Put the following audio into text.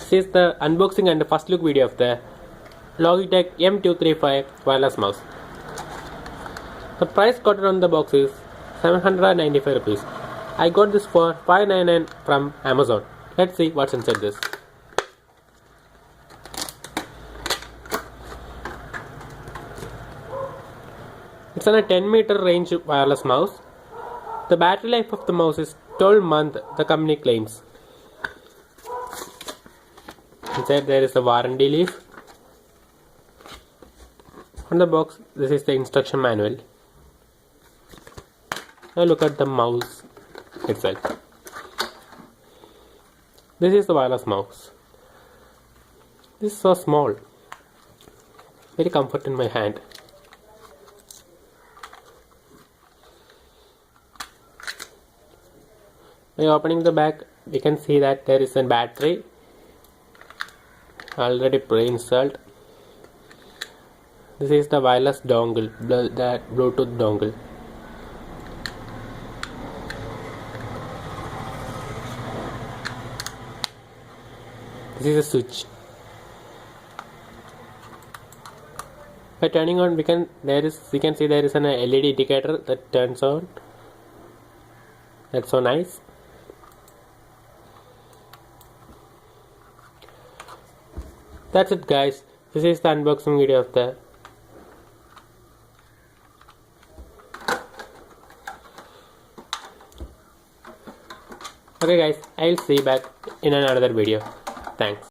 This is the unboxing and the first look video of the Logitech m235 wireless mouse. The price quoted on the box is 795 rupees. I got this for 599 from Amazon. Let's see what's inside this. It's on a 10-meter range wireless mouse. The battery life of the mouse is 12 months, the company claims. Inside there is a warranty leaf. On the box, this is the instruction manual. Now look at the mouse itself. This is the wireless mouse. This is so small, very comfort in my hand. By opening the back, we can see that there is a battery already pre-installed. This is the wireless dongle, the Bluetooth dongle. This is a switch. By turning on, we can see there is an LED indicator that turns on. That's so nice. That's it, guys. This is the unboxing video of the Okay guys, I'll see you back in another video. Thanks.